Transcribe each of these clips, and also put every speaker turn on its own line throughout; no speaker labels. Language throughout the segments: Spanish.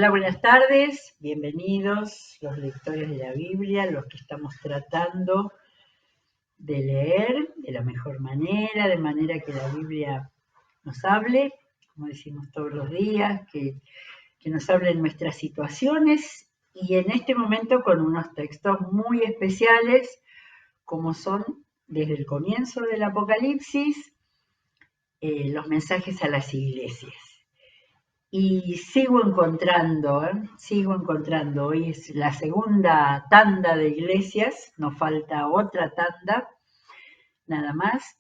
Hola, buenas tardes, bienvenidos los lectores de la Biblia, los que estamos tratando de leer de la mejor manera, de manera que la Biblia nos hable, como decimos todos los días, que nos hable en nuestras situaciones y en este momento con unos textos muy especiales, como son desde el comienzo del Apocalipsis, los mensajes a las iglesias. Y sigo encontrando, hoy es la segunda tanda de iglesias, nos falta otra tanda, nada más.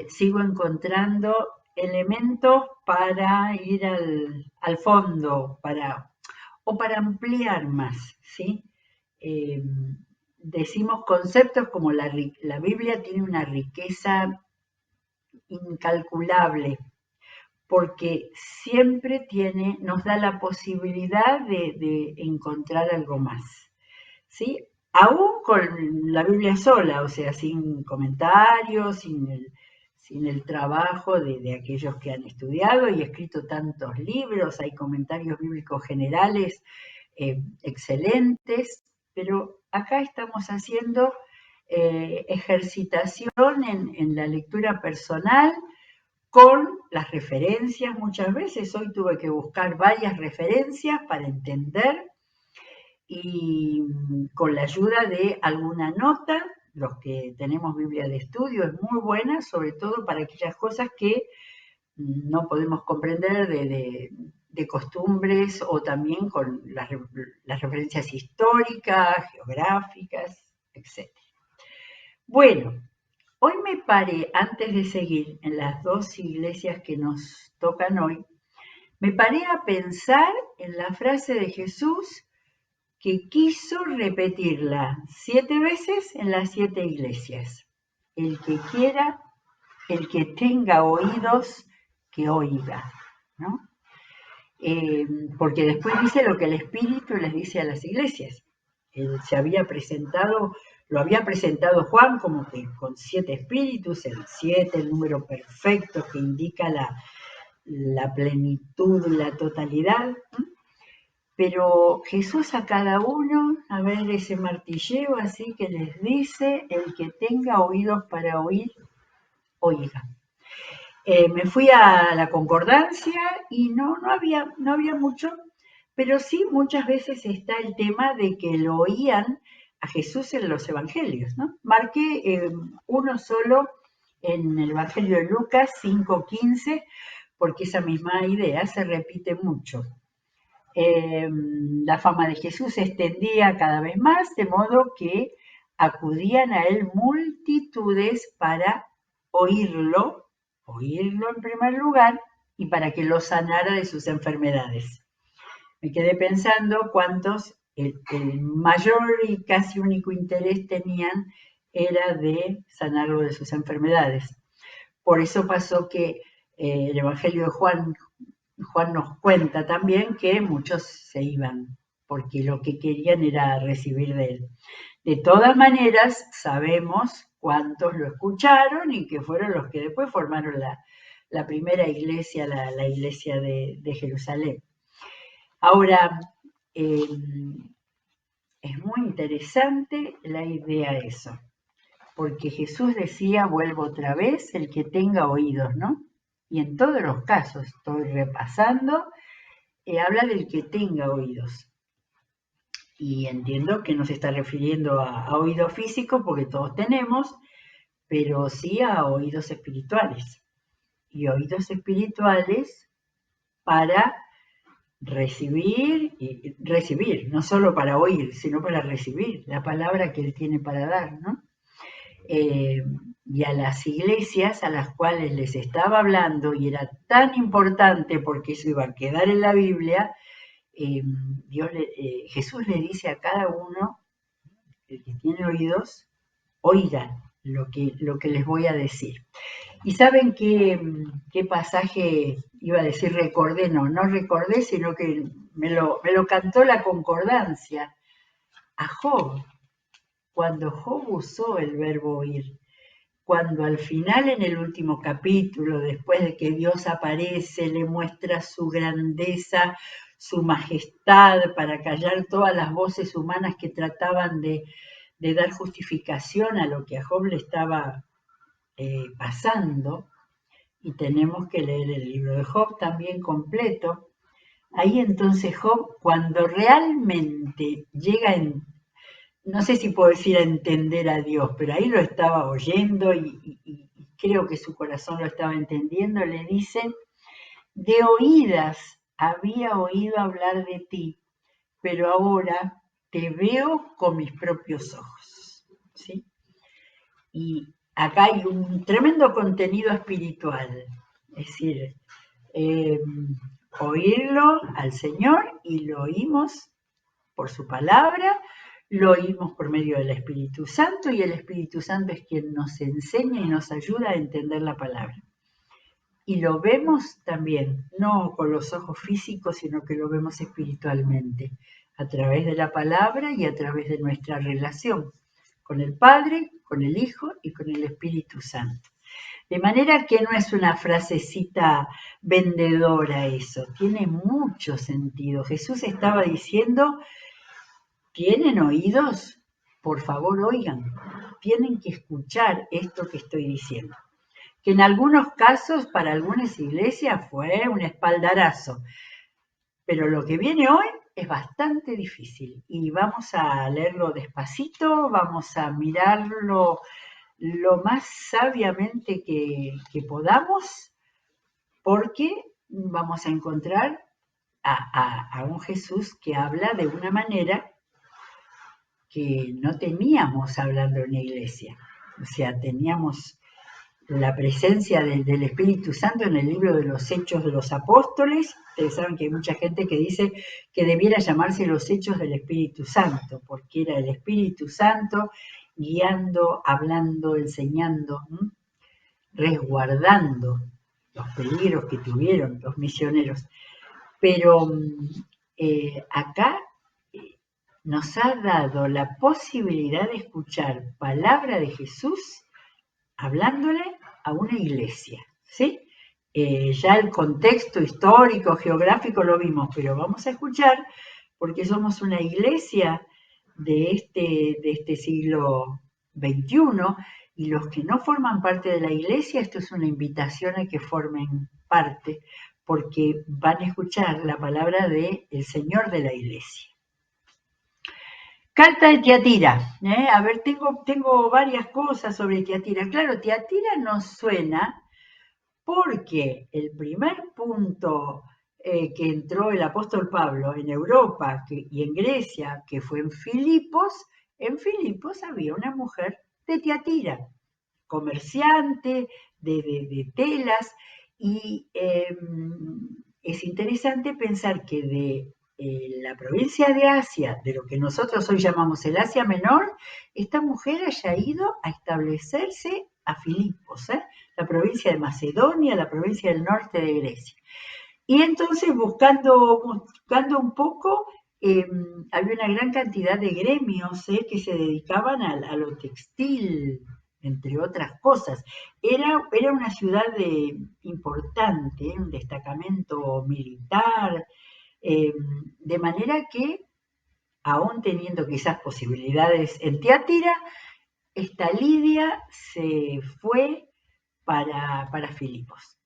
Sigo encontrando elementos para ir al fondo, para ampliar más, ¿sí? Eh, Decimos conceptos como la Biblia tiene una riqueza incalculable, porque siempre nos da la posibilidad de encontrar algo más, ¿sí? Aún con la Biblia sola, o sea, sin comentarios, sin el trabajo de aquellos que han estudiado y escrito tantos libros, hay comentarios bíblicos generales excelentes, pero acá estamos haciendo ejercitación en la lectura personal, con las referencias muchas veces. Hoy tuve que buscar varias referencias para entender y con la ayuda de alguna nota. Los que tenemos Biblia de estudio es muy buena, sobre todo para aquellas cosas que no podemos comprender de costumbres o también con las referencias históricas, geográficas, etc. Bueno, hoy me paré, antes de seguir en las dos iglesias que nos tocan hoy, me paré a pensar en la frase de Jesús que quiso repetirla 7 veces en las 7 iglesias. El que quiera, el que tenga oídos, que oiga, ¿no? Porque después dice lo que el Espíritu les dice a las iglesias. Él se había presentado, lo había presentado Juan como que con 7 espíritus, el 7, el número perfecto que indica la plenitud, la totalidad. Pero Jesús a cada uno, a ver ese martilleo así que les dice, el que tenga oídos para oír, oiga. Me fui a la concordancia y no había mucho, pero sí muchas veces está el tema de que lo oían a Jesús en los evangelios, ¿no? Marqué uno solo en el Evangelio de Lucas 5:15, porque esa misma idea se repite mucho. La fama de Jesús se extendía cada vez más, de modo que acudían a él multitudes para oírlo en primer lugar y para que lo sanara de sus enfermedades. Me quedé pensando cuántos el mayor y casi único interés tenían era de sanarlo de sus enfermedades. Por eso pasó que el Evangelio de Juan nos cuenta también que muchos se iban porque lo que querían era recibir de él. De todas maneras, sabemos cuántos lo escucharon y que fueron los que después formaron la primera iglesia, la iglesia de Jerusalén. Ahora, es muy interesante la idea eso, porque Jesús decía, vuelvo otra vez, el que tenga oídos, ¿no? Y en todos los casos, estoy repasando, habla del que tenga oídos. Y entiendo que no se está refiriendo a oídos físicos, porque todos tenemos, pero sí a oídos espirituales. Y oídos espirituales para recibir, no solo para oír, sino para recibir la palabra que Él tiene para dar, ¿no? Y a las iglesias a las cuales les estaba hablando, y era tan importante porque eso iba a quedar en la Biblia, Jesús le dice a cada uno, el que tiene oídos, oigan lo que les voy a decir. ¿Y saben qué pasaje iba a decir? Recordé, no recordé, sino que me lo cantó la concordancia. A Job, cuando Job usó el verbo oír, cuando al final en el último capítulo, después de que Dios aparece, le muestra su grandeza, su majestad, para callar todas las voces humanas que trataban de dar justificación a lo que a Job le estaba pasando, y tenemos que leer el libro de Job también completo. Ahí entonces Job, cuando realmente llega no sé si puedo decir a entender a Dios, pero ahí lo estaba oyendo y creo que su corazón lo estaba entendiendo, le dice: de oídas había oído hablar de ti, pero ahora te veo con mis propios ojos. ¿Sí? Y acá hay un tremendo contenido espiritual, es decir, eh, oírlo al Señor, y lo oímos por su palabra, lo oímos por medio del Espíritu Santo, y el Espíritu Santo es quien nos enseña y nos ayuda a entender la palabra. Y lo vemos también, no con los ojos físicos, sino que lo vemos espiritualmente, a través de la palabra y a través de nuestra relación con el Padre, con el Hijo y con el Espíritu Santo. De manera que no es una frasecita vendedora eso, tiene mucho sentido. Jesús estaba diciendo: ¿tienen oídos? Por favor, oigan, tienen que escuchar esto que estoy diciendo. Que en algunos casos, para algunas iglesias, fue un espaldarazo, pero lo que viene hoy es bastante difícil, y vamos a leerlo despacito, vamos a mirarlo lo más sabiamente que podamos, porque vamos a encontrar a un Jesús que habla de una manera que no teníamos hablando en la iglesia. O sea, teníamos la presencia del Espíritu Santo en el libro de los Hechos de los Apóstoles. Ustedes saben que hay mucha gente que dice que debiera llamarse los Hechos del Espíritu Santo, porque era el Espíritu Santo guiando, hablando, enseñando, resguardando los peligros que tuvieron los misioneros. Pero acá nos ha dado la posibilidad de escuchar palabra de Jesús hablándole a una iglesia, ¿sí? Ya el contexto histórico, geográfico lo vimos, pero vamos a escuchar, porque somos una iglesia de este siglo XXI, y los que no forman parte de la iglesia, esto es una invitación a que formen parte, porque van a escuchar la palabra del Señor de la iglesia. Carta de Tiatira. A ver, tengo varias cosas sobre Tiatira. Claro, Tiatira nos suena porque el primer punto que entró el apóstol Pablo en Europa y en Grecia, que fue en Filipos había una mujer de Tiatira, comerciante de telas, y es interesante pensar que de la provincia de Asia, de lo que nosotros hoy llamamos el Asia Menor, esta mujer haya ido a establecerse a Filipos, la provincia de Macedonia, la provincia del norte de Grecia. Y entonces, buscando un poco, había una gran cantidad de gremios que se dedicaban a lo textil, entre otras cosas. Era una ciudad importante, un destacamento militar, de manera que, aún teniendo quizás posibilidades en Tiatira, esta Lidia se fue para Filipos,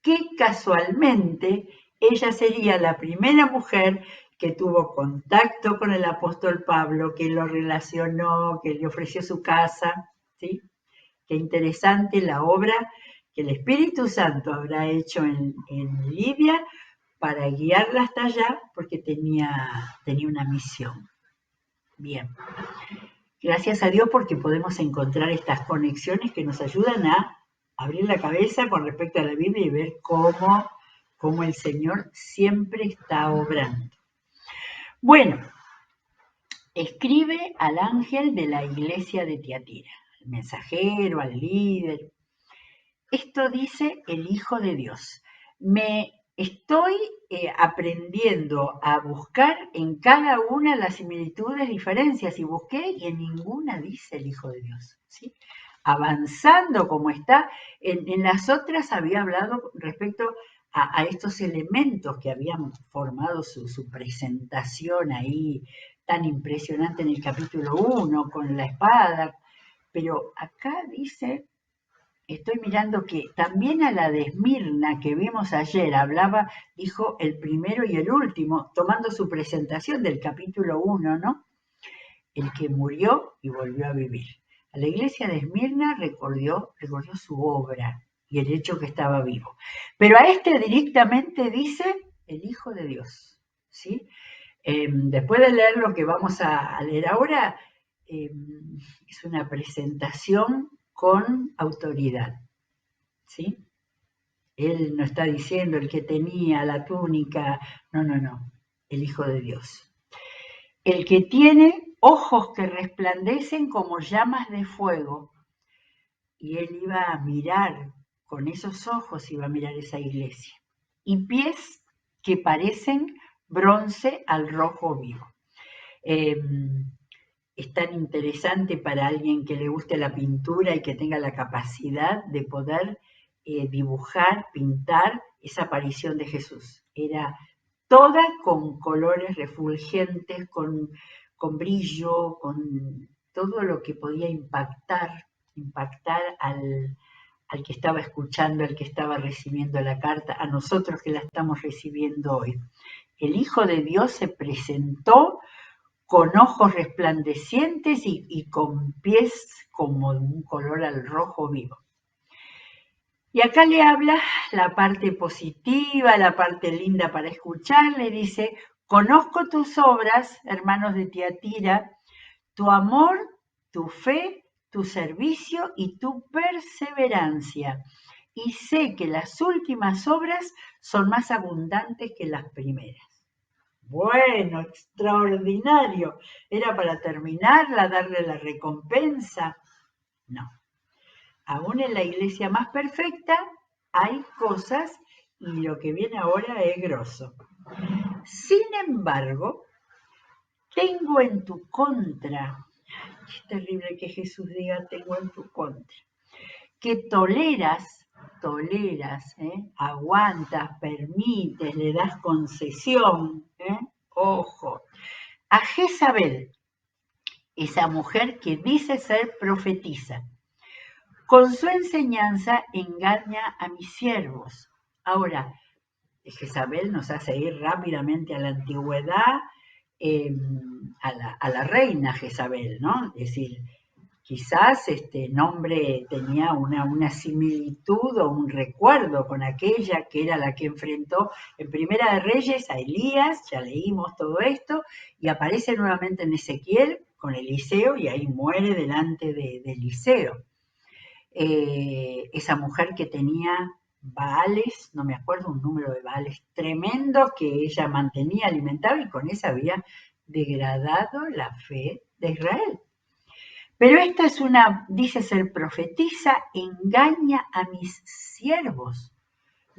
que casualmente ella sería la primera mujer que tuvo contacto con el apóstol Pablo, que lo relacionó, que le ofreció su casa, ¿sí? Qué interesante la obra que el Espíritu Santo habrá hecho en Lidia para guiarla hasta allá, porque tenía una misión. Bien. Gracias a Dios, porque podemos encontrar estas conexiones que nos ayudan a abrir la cabeza con respecto a la Biblia y ver cómo el Señor siempre está obrando. Bueno, escribe al ángel de la iglesia de Tiatira, al mensajero, al líder. Esto dice el Hijo de Dios. Me estoy aprendiendo a buscar en cada una las similitudes, diferencias, y busqué y en ninguna dice el Hijo de Dios, ¿sí? Avanzando como está, en las otras había hablado respecto a estos elementos que habían formado su presentación ahí tan impresionante en el capítulo 1 con la espada. Pero acá dice, estoy mirando que también a la de Esmirna que vimos ayer hablaba, dijo el primero y el último, tomando su presentación del capítulo 1, ¿no? El que murió y volvió a vivir. A la iglesia de Esmirna recordó su obra y el hecho que estaba vivo. Pero a este directamente dice el Hijo de Dios, ¿sí? Después de leer lo que vamos a leer ahora, es una presentación con autoridad, ¿sí? Él no está diciendo el que tenía la túnica, no, el Hijo de Dios. El que tiene ojos que resplandecen como llamas de fuego. Y él iba a mirar, con esos ojos iba a mirar esa iglesia. Y pies que parecen bronce al rojo vivo. Es tan interesante para alguien que le guste la pintura y que tenga la capacidad de poder dibujar, pintar esa aparición de Jesús. Era toda con colores refulgentes, con brillo, con todo lo que podía impactar al que estaba escuchando, al que estaba recibiendo la carta, a nosotros que la estamos recibiendo hoy. El Hijo de Dios se presentó con ojos resplandecientes y con pies como de un color al rojo vivo. Y acá le habla la parte positiva, la parte linda para escuchar, le dice, conozco tus obras, hermanos de Tiatira, tu amor, tu fe, tu servicio y tu perseverancia. Y sé que las últimas obras son más abundantes que las primeras. Bueno, extraordinario. ¿Era para terminarla, darle la recompensa? No. Aún en la iglesia más perfecta hay cosas y lo que viene ahora es grosso. Sin embargo, tengo en tu contra, es terrible que Jesús diga tengo en tu contra, que toleras, aguantas, permites, le das concesión, ojo, a Jezabel, esa mujer que dice ser profetisa. Con su enseñanza engaña a mis siervos. Ahora, Jezabel nos hace ir rápidamente a la antigüedad, a la reina Jezabel, ¿no? Es decir, quizás este nombre tenía una similitud o un recuerdo con aquella que era la que enfrentó en Primera de Reyes a Elías, ya leímos todo esto, y aparece nuevamente en Ezequiel con Eliseo y ahí muere delante de Eliseo. Esa mujer que tenía Baales, no me acuerdo un número de Baales tremendo que ella mantenía, alimentaba y con esa había degradado la fe de Israel. Pero esta es dice ser profetisa, engaña a mis siervos.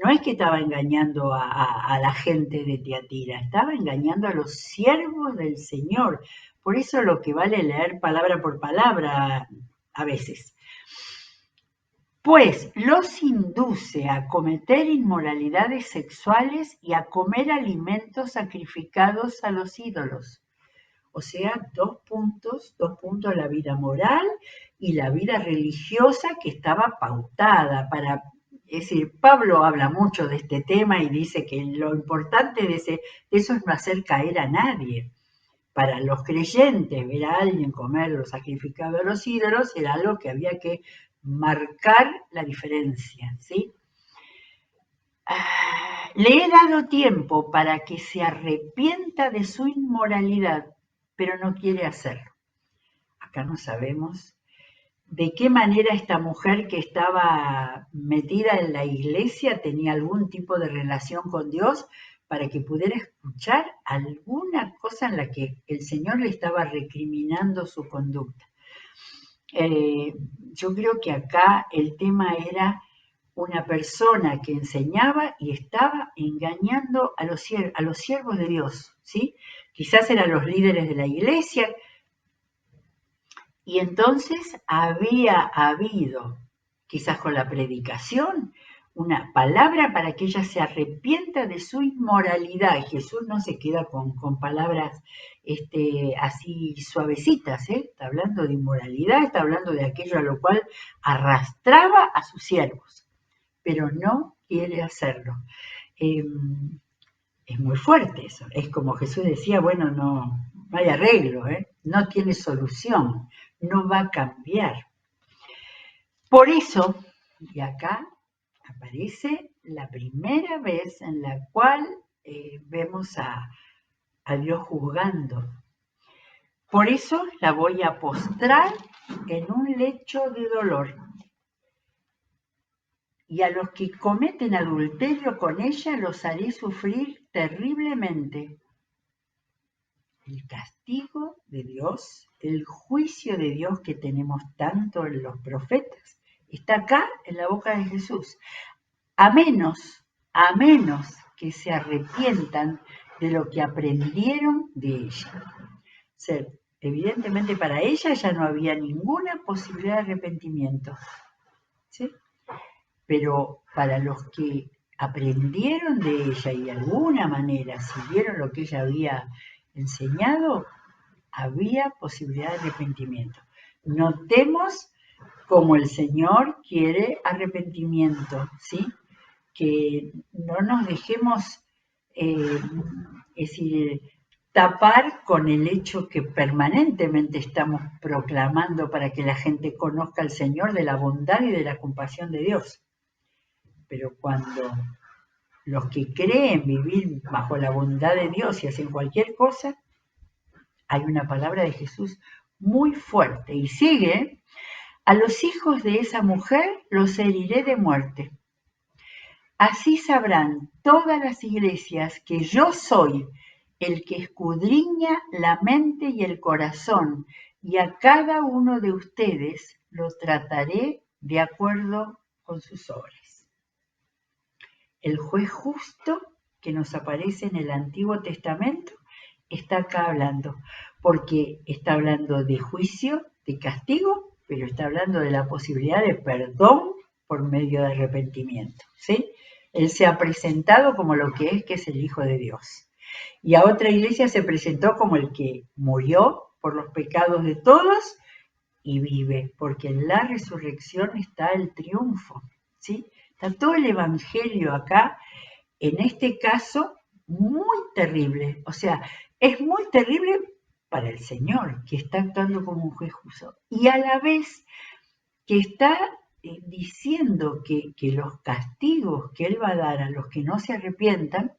No es que estaba engañando a la gente de Tiatira, estaba engañando a los siervos del Señor. Por eso lo que vale leer palabra por palabra a veces. Pues los induce a cometer inmoralidades sexuales y a comer alimentos sacrificados a los ídolos. O sea, dos puntos, la vida moral y la vida religiosa que estaba pautada para, es decir, Pablo habla mucho de este tema y dice que lo importante de eso es no hacer caer a nadie. Para los creyentes, ver a alguien comer lo sacrificado a los ídolos era algo que había que marcar la diferencia, ¿sí? Le he dado tiempo para que se arrepienta de su inmoralidad, pero no quiere hacerlo. Acá no sabemos de qué manera esta mujer que estaba metida en la iglesia tenía algún tipo de relación con Dios para que pudiera escuchar alguna cosa en la que el Señor le estaba recriminando su conducta. Yo creo que acá el tema era una persona que enseñaba y estaba engañando a los siervos de Dios, ¿sí? Quizás eran los líderes de la iglesia, y entonces había habido, quizás con la predicación, una palabra para que ella se arrepienta de su inmoralidad. Y Jesús no se queda con palabras así suavecitas, ¿eh? Está hablando de inmoralidad, está hablando de aquello a lo cual arrastraba a sus siervos, pero no quiere hacerlo. Es muy fuerte eso. Es como Jesús decía, bueno, no hay arreglo, ¿eh? No tiene solución, no va a cambiar. Por eso, y acá aparece la primera vez en la cual vemos a Dios juzgando. Por eso la voy a postrar en un lecho de dolor. Y a los que cometen adulterio con ella los haré sufrir terriblemente. El castigo de Dios, el juicio de Dios que tenemos tanto en los profetas, está acá en la boca de Jesús. A menos que se arrepientan de lo que aprendieron de ella. O sea, evidentemente para ella ya no había ninguna posibilidad de arrepentimiento, ¿sí? Pero para los que aprendieron de ella y de alguna manera siguieron lo que ella había enseñado, había posibilidad de arrepentimiento. Notemos cómo el Señor quiere arrepentimiento, ¿sí? Que no nos dejemos, es decir, tapar con el hecho que permanentemente estamos proclamando para que la gente conozca al Señor de la bondad y de la compasión de Dios. Pero cuando los que creen vivir bajo la bondad de Dios y hacen cualquier cosa, hay una palabra de Jesús muy fuerte y sigue: a los hijos de esa mujer los heriré de muerte. Así sabrán todas las iglesias que yo soy el que escudriña la mente y el corazón, y a cada uno de ustedes lo trataré de acuerdo con sus obras. El juez justo que nos aparece en el Antiguo Testamento está acá hablando, porque está hablando de juicio, de castigo, pero está hablando de la posibilidad de perdón por medio de arrepentimiento, ¿sí? Él se ha presentado como lo que es el Hijo de Dios. Y a otra iglesia se presentó como el que murió por los pecados de todos y vive, porque en la resurrección está el triunfo, ¿sí? Está todo el evangelio acá, en este caso, muy terrible. O sea, es muy terrible para el Señor, que está actuando como un juez justo, y a la vez que está diciendo que los castigos que Él va a dar a los que no se arrepientan,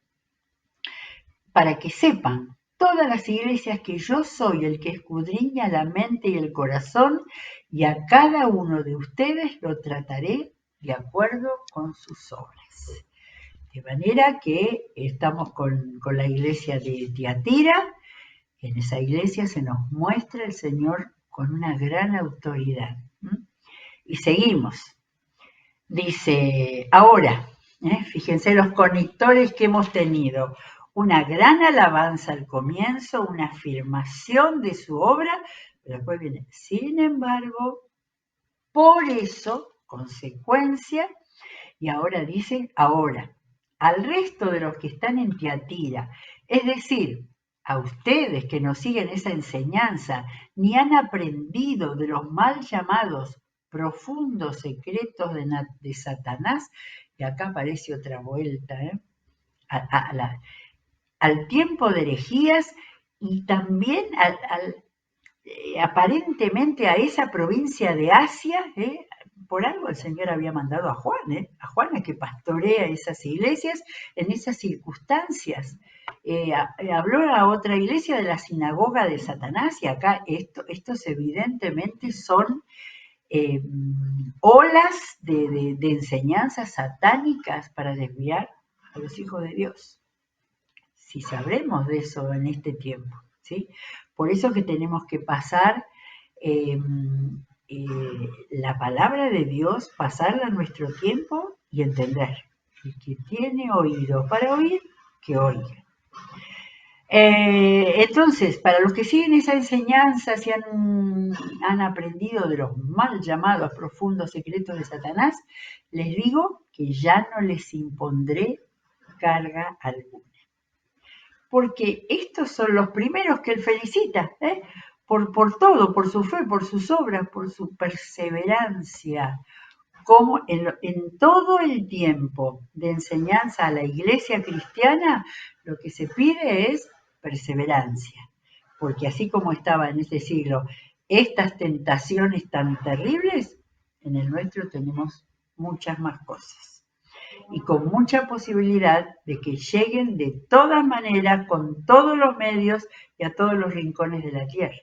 para que sepan todas las iglesias que yo soy el que escudriña la mente y el corazón, y a cada uno de ustedes lo trataré de acuerdo con sus obras. De manera que estamos con la iglesia de Tiatira. En esa iglesia se nos muestra el Señor con una gran autoridad. Y seguimos. Dice, ahora, fíjense los conectores que hemos tenido. Una gran alabanza al comienzo, una afirmación de su obra, pero después viene, sin embargo, por eso, consecuencia, y ahora dice, ahora, al resto de los que están en Tiatira, es decir, a ustedes que no siguen esa enseñanza, ni han aprendido de los mal llamados profundos secretos de Satanás, y acá aparece otra vuelta, al tiempo de herejías y también aparentemente a esa provincia de Asia. Por algo el Señor había mandado a Juan a que pastorea esas iglesias en esas circunstancias. Habló a otra iglesia de la sinagoga de Satanás, y acá estos evidentemente son olas de enseñanzas satánicas para desviar a los hijos de Dios. Si sabremos de eso en este tiempo, ¿sí? Por eso que tenemos que pasar la palabra de Dios, pasarla a nuestro tiempo y entender. El que tiene oído para oír, que oiga. Entonces, para los que siguen esa enseñanza, si han aprendido de los mal llamados profundos secretos de Satanás, les digo que ya no les impondré carga alguna. Porque estos son los primeros que él felicita, por todo, por su fe, por sus obras, por su perseverancia, como en todo el tiempo de enseñanza a la iglesia cristiana, lo que se pide es perseverancia, porque así como estaba en este siglo estas tentaciones tan terribles, en el nuestro tenemos muchas más cosas y con mucha posibilidad de que lleguen de todas maneras, con todos los medios y a todos los rincones de la tierra.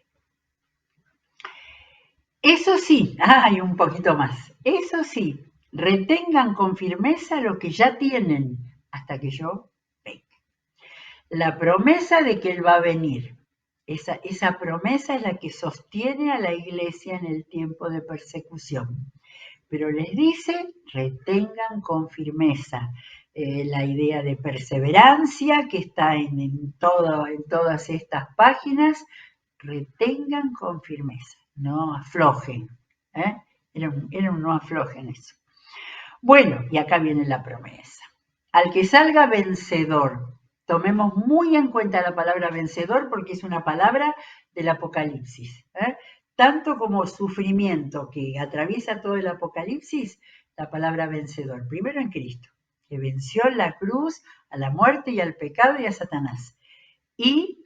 Eso sí, hay un poquito más, eso sí, retengan con firmeza lo que ya tienen hasta que yo venga. La promesa de que Él va a venir, esa promesa es la que sostiene a la iglesia en el tiempo de persecución. Pero les dice, retengan con firmeza la idea de perseverancia que está en todas estas páginas, retengan con firmeza, no aflojen. Era un no aflojen eso. Bueno, y acá viene la promesa. Al que salga vencedor, tomemos muy en cuenta la palabra vencedor porque es una palabra del Apocalipsis. Tanto como sufrimiento que atraviesa todo el Apocalipsis, la palabra vencedor. Primero en Cristo, que venció en la cruz a la muerte y al pecado y a Satanás. Y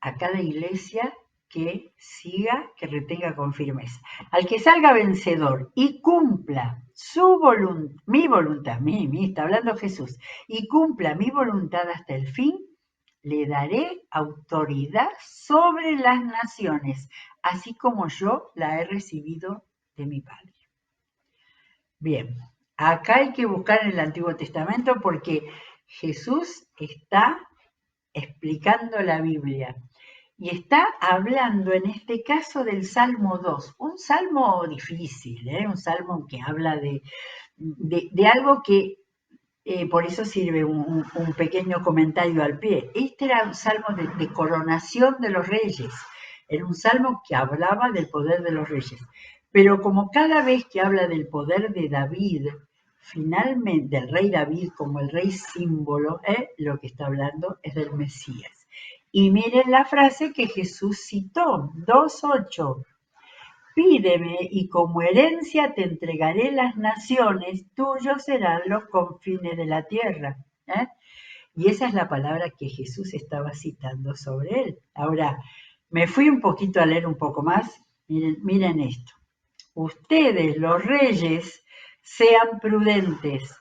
a cada iglesia que siga, que retenga con firmeza. Al que salga vencedor y cumpla mi voluntad, está hablando Jesús, y cumpla mi voluntad hasta el fin, le daré autoridad sobre las naciones, así como yo la he recibido de mi Padre. Bien, acá hay que buscar en el Antiguo Testamento porque Jesús está explicando la Biblia. Y está hablando en este caso del Salmo 2, un salmo difícil, un salmo que habla de algo que, por eso sirve un pequeño comentario al pie. Este era un salmo de coronación de los reyes, era un salmo que hablaba del poder de los reyes. Pero como cada vez que habla del poder de David, finalmente del rey David como el rey símbolo, lo que está hablando es del Mesías. Y miren la frase que Jesús citó, 2:8. Pídeme y como herencia te entregaré las naciones, tuyos serán los confines de la tierra. Y esa es la palabra que Jesús estaba citando sobre él. Ahora, me fui un poquito a leer un poco más. Miren esto. Ustedes, los reyes, sean prudentes.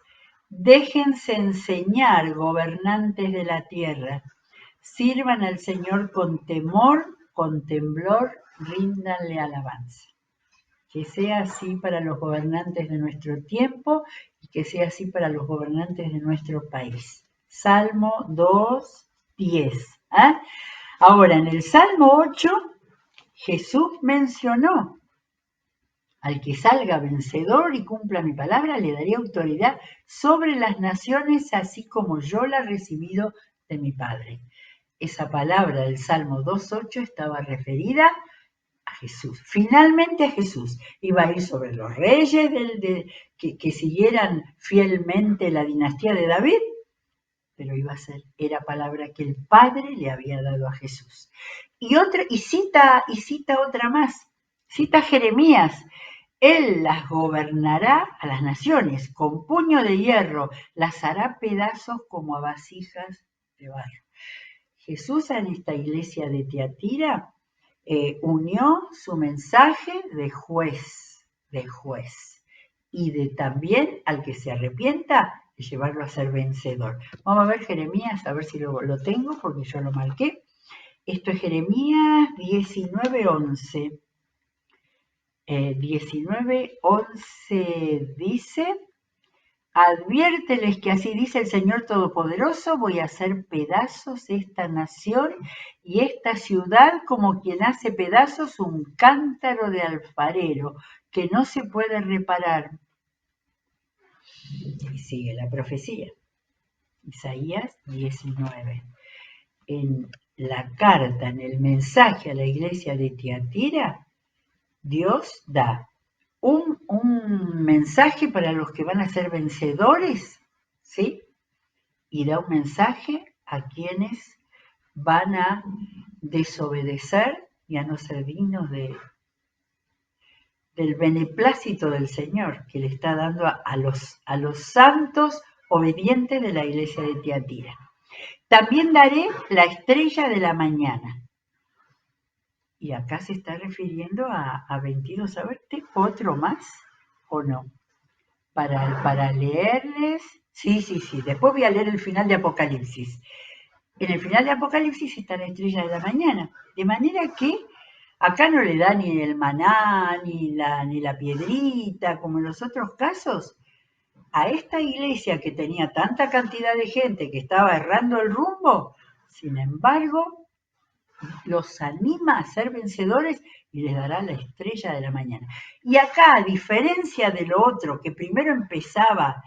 Déjense enseñar, gobernantes de la tierra. Sirvan al Señor con temor, con temblor, ríndanle alabanza. Que sea así para los gobernantes de nuestro tiempo y que sea así para los gobernantes de nuestro país. Salmo 2:10. Ahora, en el Salmo 8, Jesús mencionó: al que salga vencedor y cumpla mi palabra, le daré autoridad sobre las naciones, así como yo la he recibido de mi Padre. Esa palabra del Salmo 2:8 estaba referida a Jesús, finalmente a Jesús. Iba a ir sobre los reyes que siguieran fielmente la dinastía de David, pero era palabra que el Padre le había dado a Jesús. Y cita otra más, cita Jeremías. Él las gobernará a las naciones, con puño de hierro, las hará pedazos como a vasijas de barro. Jesús en esta iglesia de Tiatira unió su mensaje de juez, y también al que se arrepienta, de llevarlo a ser vencedor. Vamos a ver Jeremías, a ver si lo tengo, porque yo lo marqué. Esto es Jeremías 19:11. 19:11 dice: adviérteles que así dice el Señor Todopoderoso, voy a hacer pedazos esta nación y esta ciudad como quien hace pedazos un cántaro de alfarero que no se puede reparar. Y sigue la profecía. Isaías 19. En la carta, en el mensaje a la iglesia de Tiatira, Dios da un un mensaje para los que van a ser vencedores, ¿sí? Y da un mensaje a quienes van a desobedecer y a no ser dignos del beneplácito del Señor que le está dando a los santos obedientes de la iglesia de Tiatira. También daré la estrella de la mañana. Y acá se está refiriendo a 22. A ver, ¿tengo otro más o no? Para leerles. Sí. Después voy a leer el final de Apocalipsis. En el final de Apocalipsis está la estrella de la mañana. De manera que acá no le da ni el maná, ni la piedrita, como en los otros casos. A esta iglesia que tenía tanta cantidad de gente que estaba errando el rumbo, sin embargo, los anima a ser vencedores y les dará la estrella de la mañana. Y acá, a diferencia de lo otro, que primero empezaba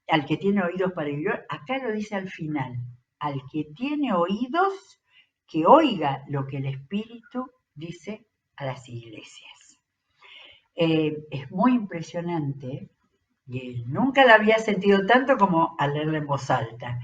al que tiene oídos para oír, acá lo dice al final. Al que tiene oídos, que oiga lo que el Espíritu dice a las iglesias. Es muy impresionante, y nunca la había sentido tanto como al leerla en voz alta.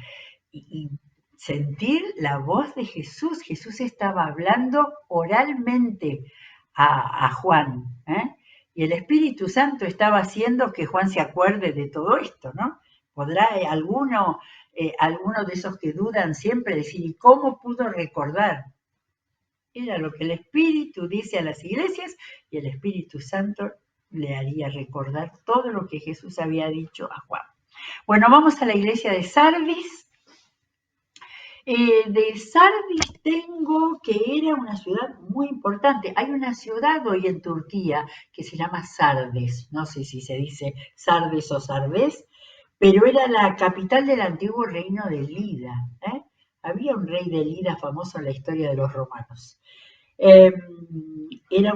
Y sentir la voz de Jesús. Jesús estaba hablando oralmente a Juan, ¿eh? Y el Espíritu Santo estaba haciendo que Juan se acuerde de todo esto, ¿no? ¿Podrá alguno de esos que dudan siempre decir, ¿y cómo pudo recordar? Era lo que el Espíritu dice a las iglesias y el Espíritu Santo le haría recordar todo lo que Jesús había dicho a Juan. Bueno, vamos a la iglesia de Sardis. De Sardis tengo que era una ciudad muy importante. Hay una ciudad hoy en Turquía que se llama Sardes. No sé si se dice Sardes o Sardés, pero era la capital del antiguo reino de Lida. Había un rey de Lida famoso en la historia de los romanos. Era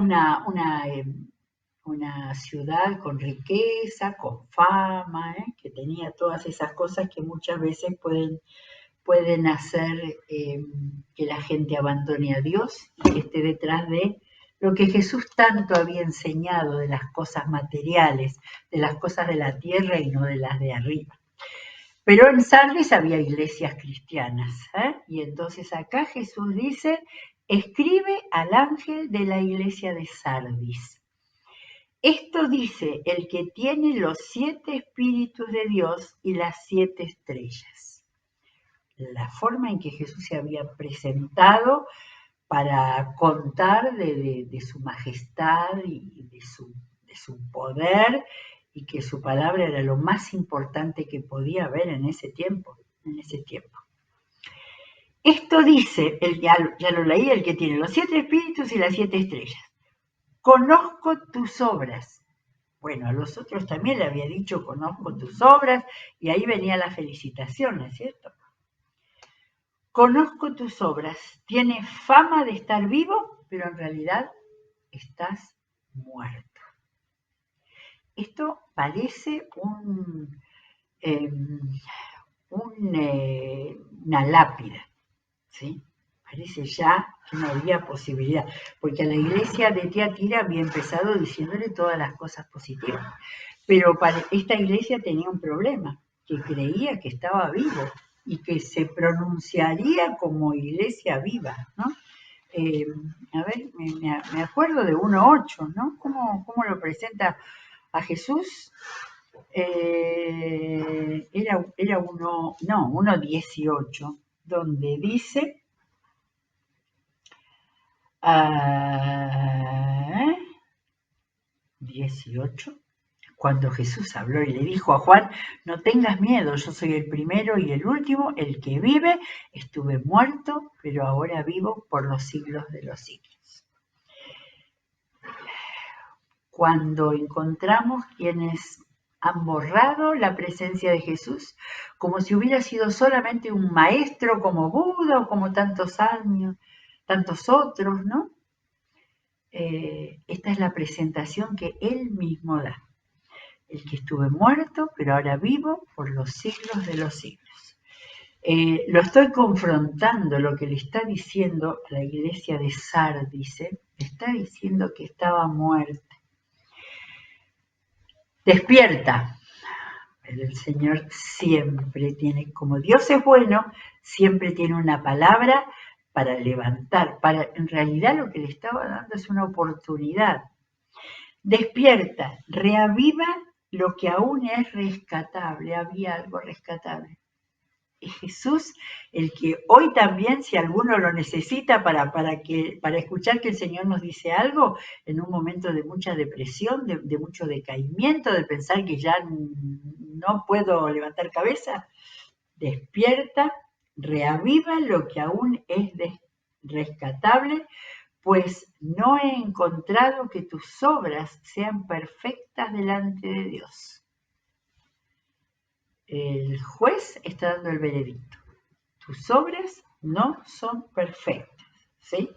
una ciudad con riqueza, con fama, que tenía todas esas cosas que muchas veces pueden hacer que la gente abandone a Dios y que esté detrás de lo que Jesús tanto había enseñado de las cosas materiales, de las cosas de la tierra y no de las de arriba. Pero en Sardes había iglesias cristianas, y entonces acá Jesús dice, escribe al ángel de la iglesia de Sardis. Esto dice el que tiene los 7 espíritus de Dios y las 7 estrellas. La forma en que Jesús se había presentado para contar de su majestad y de su poder, y que su palabra era lo más importante que podía haber en ese tiempo. Esto dice, ya lo leí, el que tiene los 7 espíritus y las 7 estrellas. Conozco tus obras. Bueno, a los otros también le había dicho, conozco tus obras, y ahí venía la felicitación, ¿no es cierto? Conozco tus obras, tienes fama de estar vivo, pero en realidad estás muerto. Esto parece una lápida, ¿sí? Parece ya que no había posibilidad, porque a la iglesia de Tiatira había empezado diciéndole todas las cosas positivas, pero esta iglesia tenía un problema, que creía que estaba vivo y que se pronunciaría como iglesia viva, ¿no? A ver, me acuerdo de 1.8, ¿no? ¿Cómo lo presenta a Jesús? Era 1.18, donde dice, 18, cuando Jesús habló y le dijo a Juan, no tengas miedo, yo soy el primero y el último, el que vive, estuve muerto, pero ahora vivo por los siglos de los siglos. Cuando encontramos quienes han borrado la presencia de Jesús, como si hubiera sido solamente un maestro como Buda o como tantos otros, ¿no? Esta es la presentación que Él mismo da. El que estuve muerto, pero ahora vivo por los siglos de los siglos. Lo estoy confrontando, lo que le está diciendo a la iglesia de Sardis, le está diciendo que estaba muerta. Despierta. Pero el Señor siempre tiene, como Dios es bueno, siempre tiene una palabra para levantar. En realidad lo que le estaba dando es una oportunidad. Despierta, reaviva lo que aún es rescatable. Había algo rescatable. Es Jesús el que hoy también, si alguno lo necesita para escuchar que el Señor nos dice algo, en un momento de mucha depresión, de mucho decaimiento, de pensar que ya no puedo levantar cabeza, despierta, reaviva lo que aún es rescatable, pues no he encontrado que tus obras sean perfectas delante de Dios. El juez está dando el veredicto. Tus obras no son perfectas, ¿sí?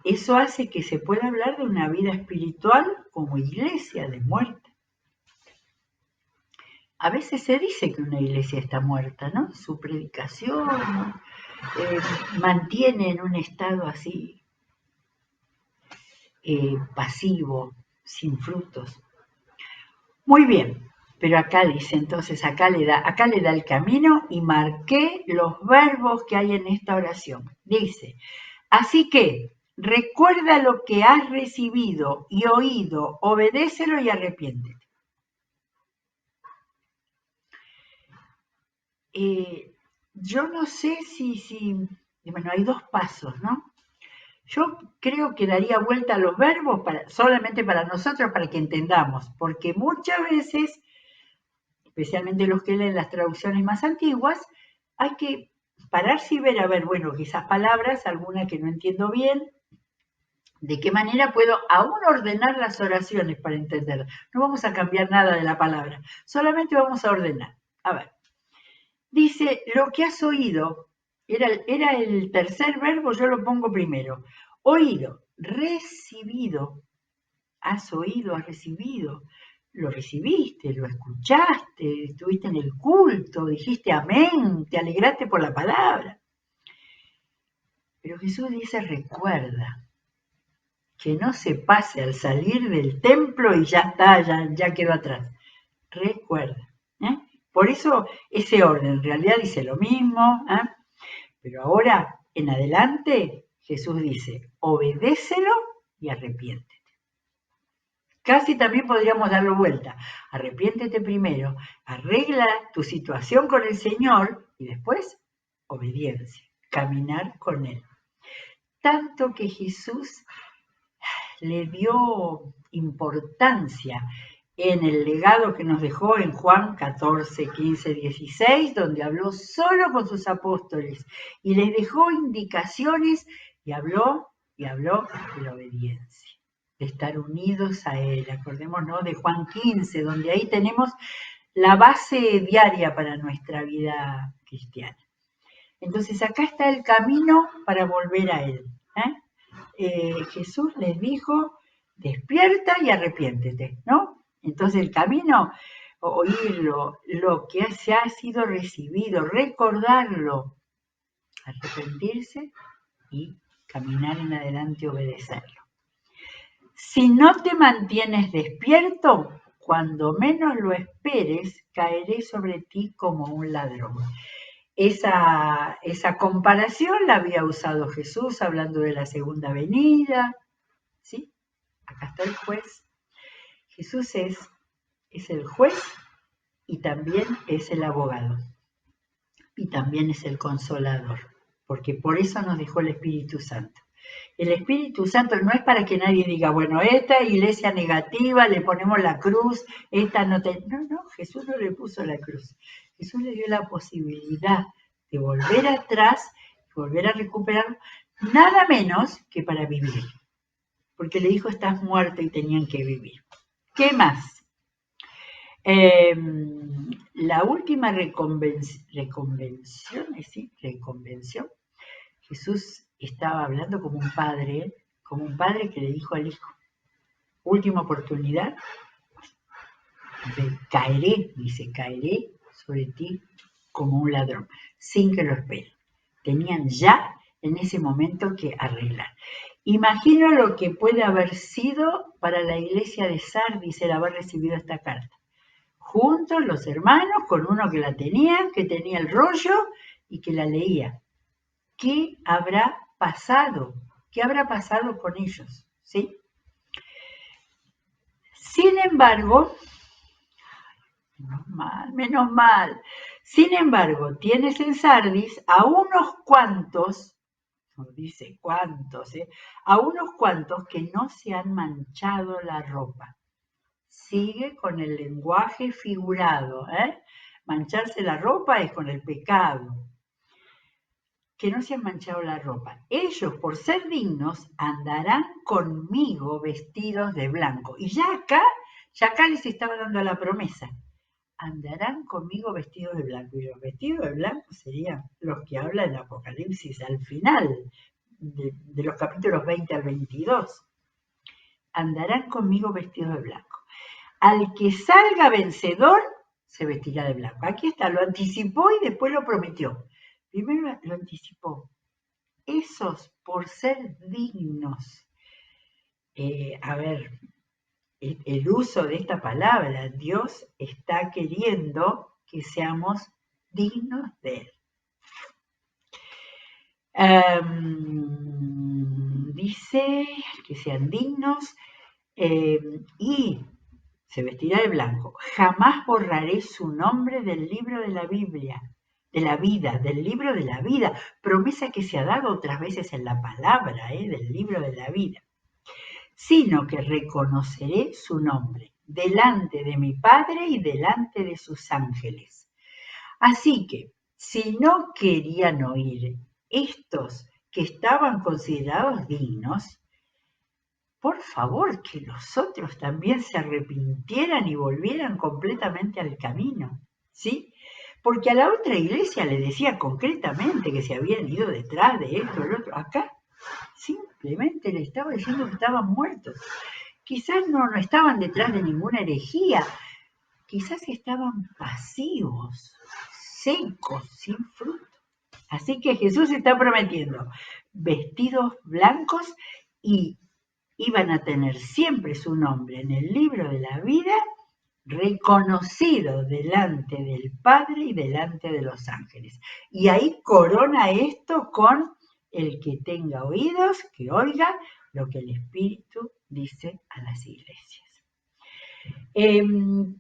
Eso hace que se pueda hablar de una vida espiritual como iglesia de muerte. A veces se dice que una iglesia está muerta, ¿no? Su predicación, ¿no? Mantiene en un estado así pasivo, sin frutos. Muy bien. Pero acá dice, entonces, acá le da el camino y marqué los verbos que hay en esta oración. Dice, así que recuerda lo que has recibido y oído, obedécelo y arrepiéntete. Yo no sé bueno, hay dos pasos, ¿no? Yo creo que daría vuelta a los verbos solamente para nosotros, para que entendamos, porque muchas veces, especialmente los que leen las traducciones más antiguas, hay que pararse y ver, a ver, bueno, esas palabras, alguna que no entiendo bien, ¿de qué manera puedo aún ordenar las oraciones para entender? No vamos a cambiar nada de la palabra, solamente vamos a ordenar. A ver, dice, lo que has oído, era el tercer verbo, yo lo pongo primero. Oído, recibido, has oído, has recibido. Lo recibiste, lo escuchaste, estuviste en el culto, dijiste amén, te alegraste por la palabra. Pero Jesús dice, recuerda, que no se pase al salir del templo y ya está, ya quedó atrás. Recuerda. Por eso ese orden en realidad dice lo mismo, pero ahora en adelante Jesús dice, obedécelo y arrepiéntete. Casi también podríamos darlo vuelta. Arrepiéntete primero, arregla tu situación con el Señor y después obediencia, caminar con Él. Tanto que Jesús le dio importancia en el legado que nos dejó en Juan 14, 15, 16, donde habló solo con sus apóstoles y les dejó indicaciones y habló de la obediencia, de estar unidos a Él. Acordémonos de Juan 15, donde ahí tenemos la base diaria para nuestra vida cristiana. Entonces acá está el camino para volver a Él. Jesús les dijo, despierta y arrepiéntete, ¿no? Entonces el camino, oírlo, lo que se ha sido recibido, recordarlo, arrepentirse y caminar en adelante y obedecerlo. Si no te mantienes despierto, cuando menos lo esperes, caeré sobre ti como un ladrón. Esa comparación la había usado Jesús hablando de la segunda venida, ¿sí? Acá está el juez. Jesús es el juez y también es el abogado y también es el consolador, porque por eso nos dejó el Espíritu Santo. El Espíritu Santo no es para que nadie diga, bueno, esta iglesia negativa, le ponemos la cruz, esta no te... No, Jesús no le puso la cruz. Jesús le dio la posibilidad de volver atrás, volver a recuperar, nada menos que para vivir. Porque le dijo, estás muerto y tenían que vivir. ¿Qué más? La última reconvención, Jesús estaba hablando como un padre que le dijo al hijo, última oportunidad, caeré sobre ti como un ladrón, sin que lo esperen. Tenían ya en ese momento que arreglar. Imagino lo que puede haber sido para la iglesia de Sardis el haber recibido esta carta. Juntos los hermanos, con uno que la tenía, que tenía el rollo y que la leía. ¿Qué habrá pasado? ¿Qué habrá pasado con ellos? ¿Sí? Sin embargo, menos mal. Sin embargo, tienes en Sardis a unos cuantos, no dice cuántos, a unos cuantos que no se han manchado la ropa. Sigue con el lenguaje figurado, Mancharse la ropa es con el pecado. Que no se han manchado la ropa. Ellos, por ser dignos, andarán conmigo vestidos de blanco. Y ya acá les estaba dando la promesa. Andarán conmigo vestidos de blanco. Y los vestidos de blanco serían los que habla el Apocalipsis al final, de los capítulos 20 al 22. Andarán conmigo vestidos de blanco. Al que salga vencedor, se vestirá de blanco. Aquí está, lo anticipó y después lo prometió. Primero lo anticipó. Esos, por ser dignos, el uso de esta palabra, Dios está queriendo que seamos dignos de Él. Dice que sean dignos y se vestirá de blanco. Jamás borraré su nombre del libro de la Biblia, de la vida, del libro de la vida. Promesa que se ha dado otras veces en la palabra, del libro de la vida. Sino que reconoceré su nombre delante de mi Padre y delante de sus ángeles. Así que, si no querían oír estos que estaban considerados dignos, por favor, que los otros también se arrepintieran y volvieran completamente al camino, ¿sí? Porque a la otra iglesia le decía concretamente que se habían ido detrás de esto, el otro. Acá simplemente le estaba diciendo que estaban muertos. Quizás no estaban detrás de ninguna herejía, quizás estaban pasivos, secos, sin fruto. Así que Jesús está prometiendo vestidos blancos y iban a tener siempre su nombre en el libro de la vida, reconocido delante del Padre y delante de los ángeles. Y ahí corona esto con el que tenga oídos, que oiga lo que el Espíritu dice a las iglesias.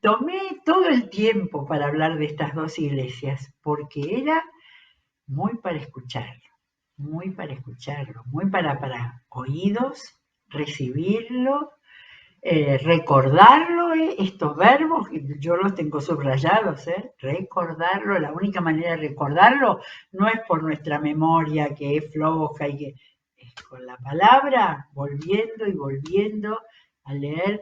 Tomé todo el tiempo para hablar de estas dos iglesias, porque era muy para escucharlo, muy para oídos, recibirlo, recordarlo, estos verbos, yo los tengo subrayados, recordarlo. La única manera de recordarlo no es por nuestra memoria que es floja y que es con la palabra, volviendo y volviendo a leer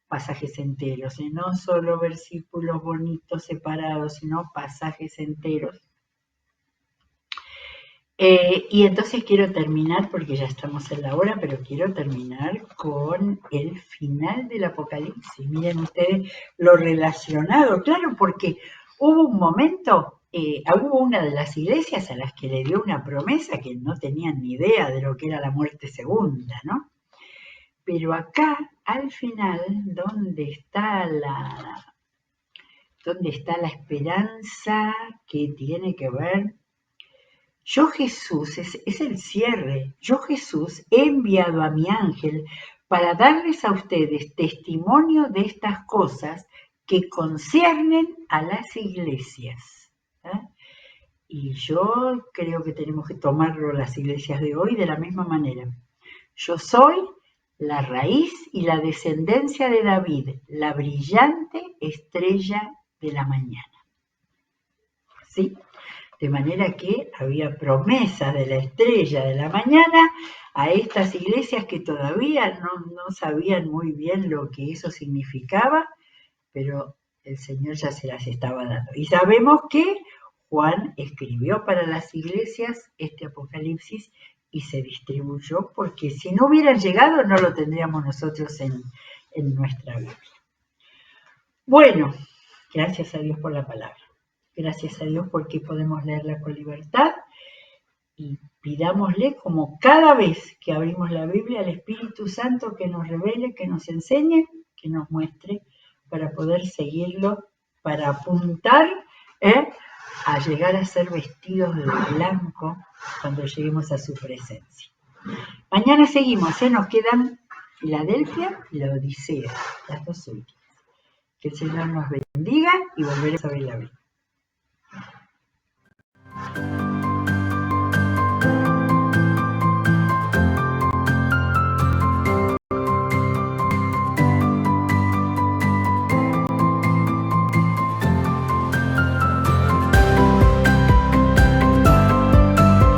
pasajes enteros, no solo versículos bonitos separados, sino pasajes enteros. Y entonces quiero terminar, porque ya estamos en la hora, pero quiero terminar con el final del Apocalipsis. Miren ustedes lo relacionado, claro, porque hubo un momento, hubo una de las iglesias a las que le dio una promesa que no tenían ni idea de lo que era la muerte segunda, ¿no? Pero acá, al final, ¿dónde está la esperanza que tiene que ver? Yo Jesús, es el cierre, yo Jesús he enviado a mi ángel para darles a ustedes testimonio de estas cosas que conciernen a las iglesias. Y yo creo que tenemos que tomarlo las iglesias de hoy de la misma manera. Yo soy la raíz y la descendencia de David, la brillante estrella de la mañana. ¿Sí? De manera que había promesas de la estrella de la mañana a estas iglesias que todavía no sabían muy bien lo que eso significaba, pero el Señor ya se las estaba dando. Y sabemos que Juan escribió para las iglesias este Apocalipsis y se distribuyó, porque si no hubieran llegado no lo tendríamos nosotros en nuestra Biblia. Bueno, gracias a Dios por la palabra. Gracias a Dios porque podemos leerla con libertad y pidámosle como cada vez que abrimos la Biblia al Espíritu Santo que nos revele, que nos enseñe, que nos muestre para poder seguirlo, para apuntar a llegar a ser vestidos de blanco cuando lleguemos a su presencia. Mañana seguimos, nos quedan Filadelfia y la Odisea, las dos últimas. Que el Señor nos bendiga y volveremos a ver la Biblia.